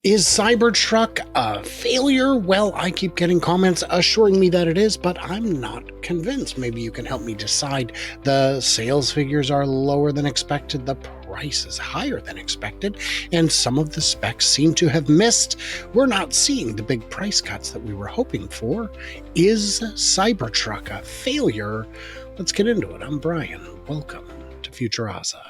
Is Cybertruck a failure? Well, I keep getting comments assuring me that it is, but I'm not convinced. Maybe you can help me decide. The sales figures are lower than expected, the price is higher than expected, and some of the specs seem to have missed. We're not seeing the big price cuts that we were hoping for. Is Cybertruck a failure? Let's get into it. I'm Brian. Welcome to Futuraza.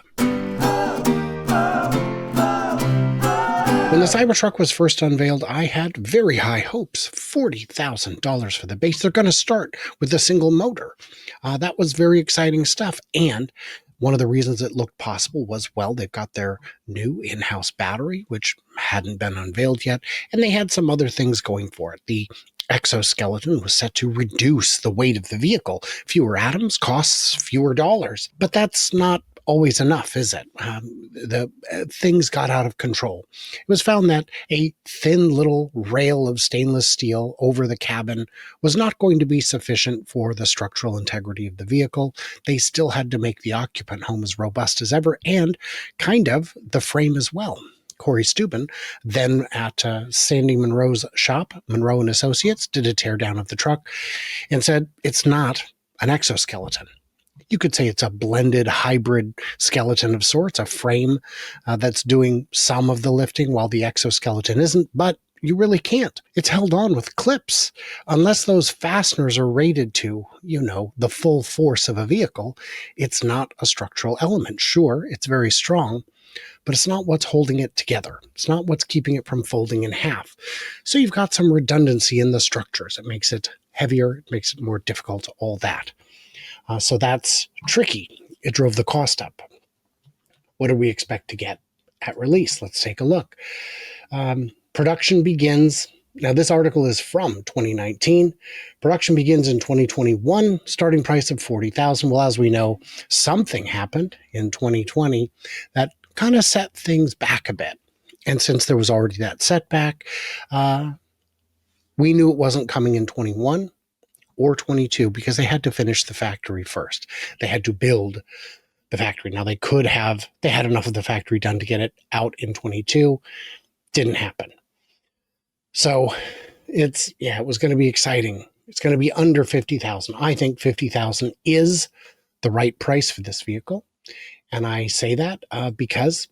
When the Cybertruck was first unveiled, I had very high hopes, $40,000 for the base. They're going to start with a single motor. That was very exciting stuff. And one of the reasons it looked possible was, well, they've got their new in-house battery, which hadn't been unveiled yet, and they had some other things going for it. The exoskeleton was set to reduce the weight of the vehicle. Fewer atoms costs fewer dollars. But that's not always enough, is it? Things got out of control. It was found that a thin little rail of stainless steel over the cabin was not going to be sufficient for the structural integrity of the vehicle. They still had to make the occupant home as robust as ever, and kind of the frame as well. Corey Steuben, then at Sandy Monroe's shop, Monroe and Associates, did a teardown of the truck and said it's not an exoskeleton. You could say it's a blended hybrid skeleton of sorts, a frame that's doing some of the lifting while the exoskeleton isn't, but you really can't. It's held on with clips. Unless those fasteners are rated to, the full force of a vehicle, it's not a structural element. Sure, it's very strong, but it's not what's holding it together. It's not what's keeping it from folding in half. So you've got some redundancy in the structures. It makes it heavier, it makes it more difficult, all that. So that's tricky. It drove the cost up. What do we expect to get at release? Let's take a look. Production begins. Now, this article is from 2019. Production begins in 2021, starting price of $40,000. Well, as we know, something happened in 2020 that kind of set things back a bit. And since there was already that setback, we knew it wasn't coming in 21 or 22 because they had to finish the factory first. They had to build the factory. Now, they had enough of the factory done to get it out in 22. Didn't happen. So it was going to be exciting. It's going to be under 50,000. I think 50,000 is the right price for this vehicle. And I say that because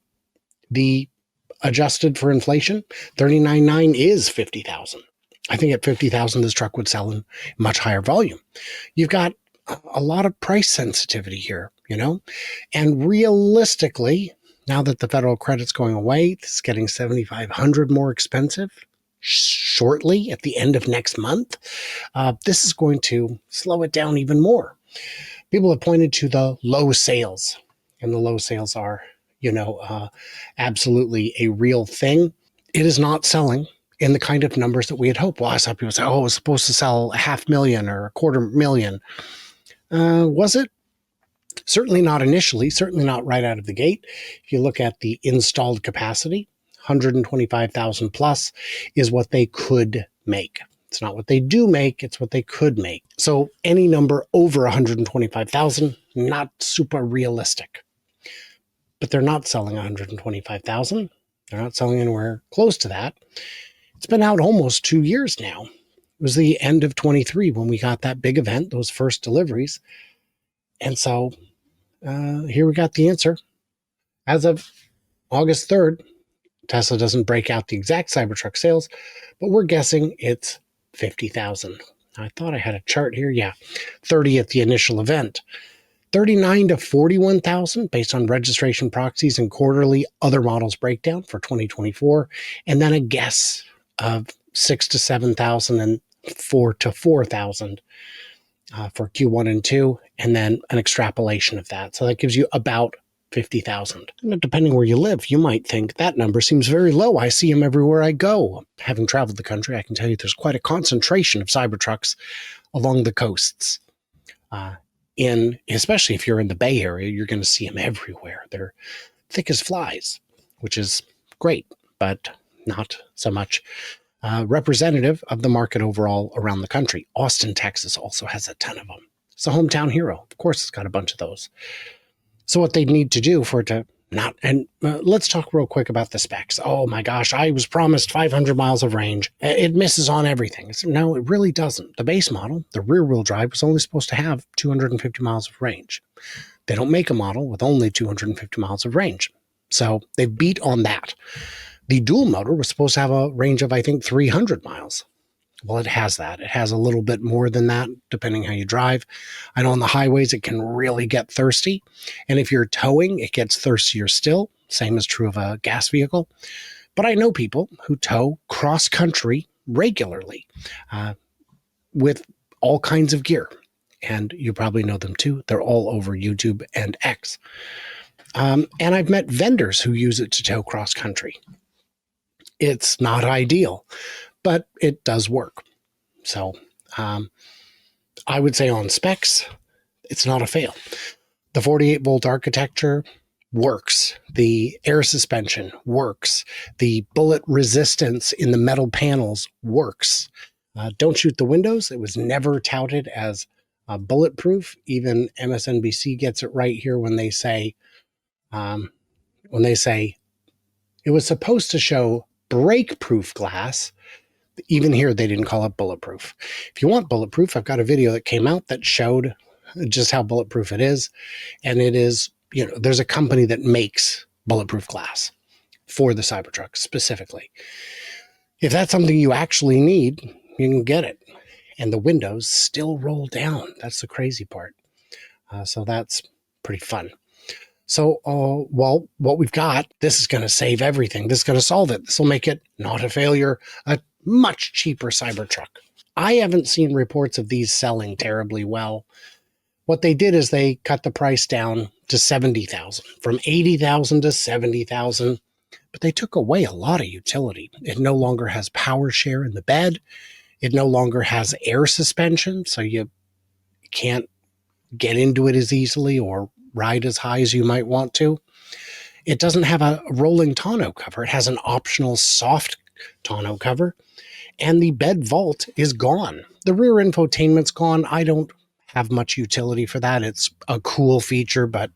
the adjusted for inflation, $39,900 is 50,000. I think at 50,000, this truck would sell in much higher volume. You've got a lot of price sensitivity here, and realistically, now that the federal credit's going away, it's getting $7,500 more expensive shortly at the end of next month. This is going to slow it down even more. People have pointed to the low sales, and the low sales are, absolutely a real thing. It is not selling in the kind of numbers that we had hoped. Well, I saw people say, it was supposed to sell 500,000 or 250,000. Was it? Certainly not initially, certainly not right out of the gate. If you look at the installed capacity, 125,000 plus is what they could make. It's not what they do make, it's what they could make. So any number over 125,000, not super realistic. But they're not selling 125,000. They're not selling anywhere close to that. It's been out almost 2 years now. It was the end of 23 when we got that big event, those first deliveries. And so here we got the answer. As of August 3rd, Tesla doesn't break out the exact Cybertruck sales, but we're guessing it's 50,000. I thought I had a chart here. Yeah, 30 at the initial event. 39 to 41,000 based on registration proxies and quarterly other models breakdown for 2024. And then a guess of 6 to 7,000 and 4 to 4,000 for Q1 and 2, and then an extrapolation of that. So that gives you about 50,000. And depending where you live, you might think that number seems very low. I see them everywhere I go. Having traveled the country, I can tell you there's quite a concentration of Cybertrucks along the coasts. Especially if you're in the Bay Area, you're going to see them everywhere. They're thick as flies, which is great, but not so much representative of the market overall around the country. Austin, Texas also has a ton of them. It's a hometown hero. Of course, it's got a bunch of those. So what they need to do for it to Not, and let's talk real quick about the specs. Oh my gosh, I was promised 500 miles of range. It misses on everything. No, it really doesn't. The base model, the rear wheel drive, was only supposed to have 250 miles of range. They don't make a model with only 250 miles of range. So they beat on that. The dual motor was supposed to have a range of, I think, 300 miles. Well, it has that. It has a little bit more than that, depending how you drive. I know on the highways, it can really get thirsty. And if you're towing, it gets thirstier still. Same is true of a gas vehicle. But I know people who tow cross country regularly with all kinds of gear. And you probably know them too. They're all over YouTube and X. And I've met vendors who use it to tow cross country. It's not ideal, but it does work. So I would say on specs, it's not a fail. The 48 volt architecture works. The air suspension works. The bullet resistance in the metal panels works. Don't shoot the windows. It was never touted as bulletproof. Even MSNBC gets it right here when they say it was supposed to show break-proof glass. Even here, they didn't call it bulletproof. If you want bulletproof, I've got a video that came out that showed just how bulletproof it is. And it is, there's a company that makes bulletproof glass for the Cybertruck specifically. If that's something you actually need, you can get it. And the windows still roll down. That's the crazy part. So that's pretty fun. So, well, what we've got, this is going to save everything. This is going to solve it. This will make it not a failure, a much cheaper Cybertruck. I haven't seen reports of these selling terribly well. What they did is they cut the price down to $70,000, from $80,000 to $70,000, but they took away a lot of utility. It no longer has power share in the bed. It no longer has air suspension, so you can't get into it as easily or ride as high as you might want to. It doesn't have a rolling tonneau cover. It has an optional soft tonneau cover, and the bed vault is gone. The rear infotainment's gone. I don't have much utility for that. It's a cool feature, but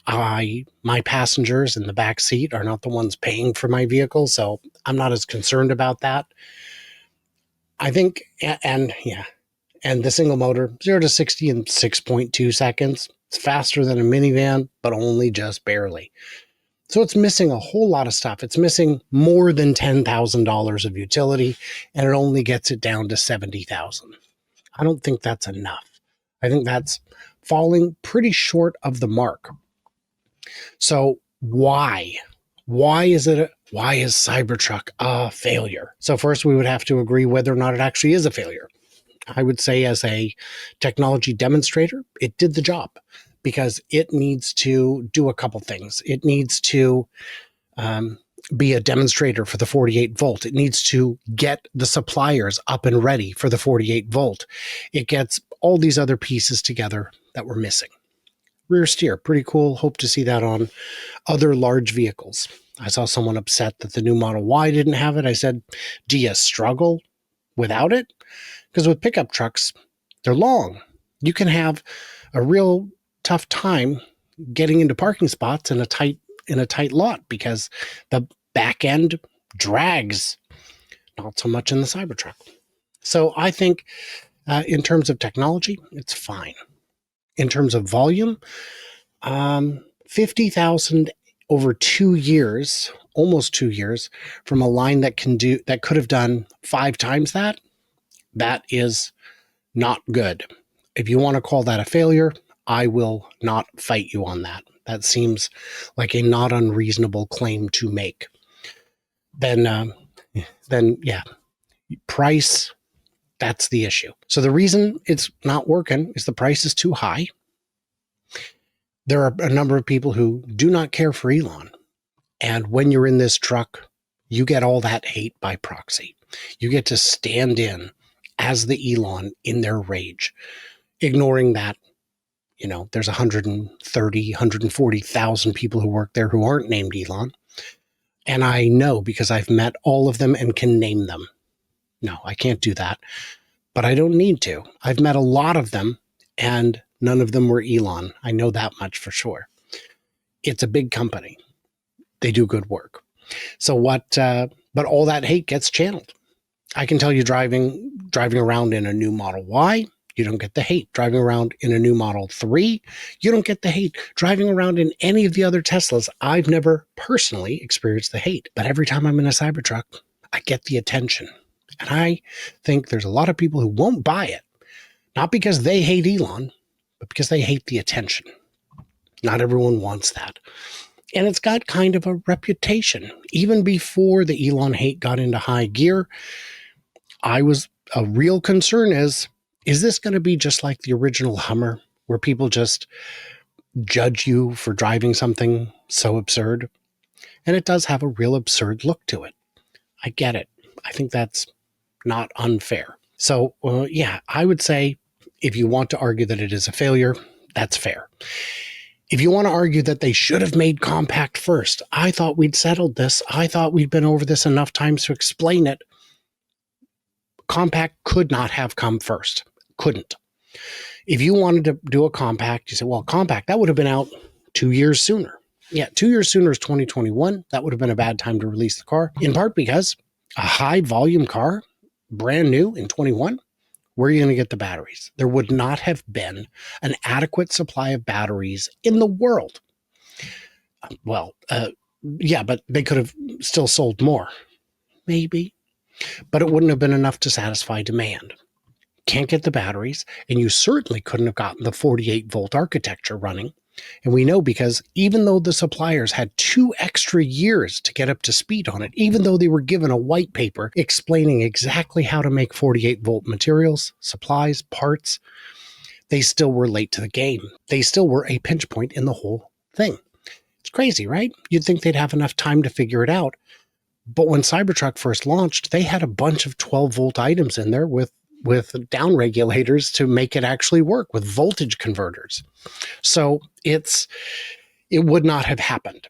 my passengers in the back seat are not the ones paying for my vehicle, so I'm not as concerned about that. I think, and the single motor, 0 to 60 in 6.2 seconds. It's faster than a minivan, but only just barely. So it's missing a whole lot of stuff. It's missing more than $10,000 of utility, and it only gets it down to $70,000. I don't think that's enough. I think that's falling pretty short of the mark. So why? Why is Cybertruck a failure? So first we would have to agree whether or not it actually is a failure. I would say as a technology demonstrator, it did the job because it needs to do a couple things. It needs to be a demonstrator for the 48 volt. It needs to get the suppliers up and ready for the 48 volt. It gets all these other pieces together that we're missing. Rear steer, pretty cool. Hope to see that on other large vehicles. I saw someone upset that the new Model Y didn't have it. I said, do you struggle without it? Because with pickup trucks, they're long. You can have a real tough time getting into parking spots in a tight lot because the back end drags. Not so much in the Cybertruck. So I think in terms of technology, it's fine. In terms of volume, 50,000 over 2 years, almost 2 years, from a line that could have done 5 times that. That is not good. If you want to call that a failure, I will not fight you on that. That seems like a not unreasonable claim to make. Then yeah, price, that's the issue. So the reason it's not working is the price is too high. There are a number of people who do not care for Elon. And when you're in this truck, you get all that hate by proxy. You get to stand in as the Elon in their rage, ignoring that, there's 130, 140,000 people who work there who aren't named Elon. And I know because I've met all of them and can name them. No, I can't do that, but I don't need to. I've met a lot of them and none of them were Elon. I know that much for sure. It's a big company. They do good work. So but all that hate gets channeled. I can tell you driving around in a new Model Y, you don't get the hate. Driving around in a new Model 3, you don't get the hate. Driving around in any of the other Teslas, I've never personally experienced the hate. But every time I'm in a Cybertruck, I get the attention. And I think there's a lot of people who won't buy it, not because they hate Elon, but because they hate the attention. Not everyone wants that. And it's got kind of a reputation. Even before the Elon hate got into high gear, a real concern is this going to be just like the original Hummer, where people just judge you for driving something so absurd? And it does have a real absurd look to it. I get it. I think that's not unfair. So, yeah, I would say if you want to argue that it is a failure, that's fair. If you want to argue that they should have made compact first, I thought we'd settled this. I thought we'd been over this enough times to explain it. Compact could not have come first. Couldn't. If you wanted to do a compact, you said, well, compact, that would have been out 2 years sooner. Yeah, 2 years sooner is 2021. That would have been a bad time to release the car, in part because a high volume car, brand new in 21, where are you going to get the batteries? There would not have been an adequate supply of batteries in the world. Well, yeah, but they could have still sold more. Maybe. But it wouldn't have been enough to satisfy demand. Can't get the batteries, and you certainly couldn't have gotten the 48-volt architecture running. And we know because even though the suppliers had 2 extra years to get up to speed on it, even though they were given a white paper explaining exactly how to make 48-volt materials, supplies, parts, they still were late to the game. They still were a pinch point in the whole thing. It's crazy, right? You'd think they'd have enough time to figure it out. But when Cybertruck first launched, they had a bunch of 12-volt items in there with down regulators to make it actually work, with voltage converters. So it would not have happened.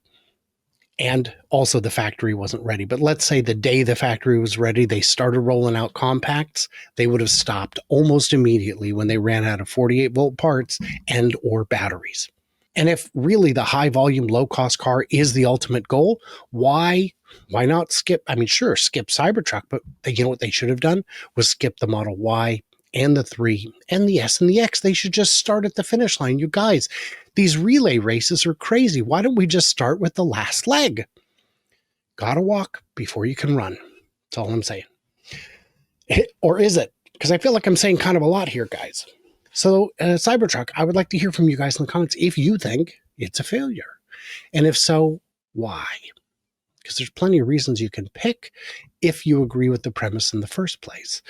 And also the factory wasn't ready. But let's say the day the factory was ready, they started rolling out compacts, they would have stopped almost immediately when they ran out of 48-volt parts and or batteries. And if really the high volume, low cost car is the ultimate goal, why not skip? I mean, sure, skip Cybertruck, but you know what they should have done was skip the Model Y and the 3 and the S and the X. They should just start at the finish line. You guys, these relay races are crazy. Why don't we just start with the last leg? Gotta walk before you can run. That's all I'm saying. Or is it? Because I feel like I'm saying kind of a lot here, guys. So Cybertruck, I would like to hear from you guys in the comments if you think it's a failure. And if so, why? Because there's plenty of reasons you can pick if you agree with the premise in the first place.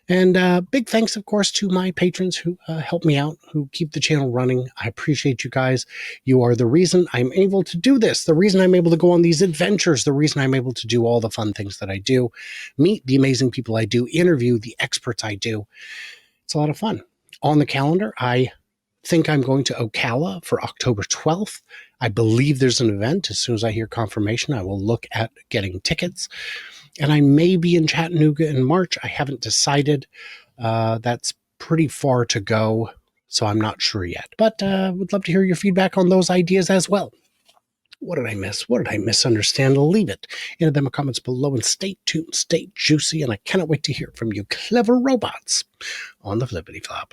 And big thanks, of course, to my patrons who help me out, who keep the channel running. I appreciate you guys. You are the reason I'm able to do this, the reason I'm able to go on these adventures, the reason I'm able to do all the fun things that I do, meet the amazing people I do, interview the experts I do. It's a lot of fun. On the calendar, I think I'm going to Ocala for October 12th. I believe there's an event. As soon as I hear confirmation, I will look at getting tickets. And I may be in Chattanooga in March. I haven't decided. That's pretty far to go, so I'm not sure yet. But would love to hear your feedback on those ideas as well. What did I miss? What did I misunderstand? Leave it in the comments below and stay tuned, stay juicy, and I cannot wait to hear from you clever robots on the Flippity Flop.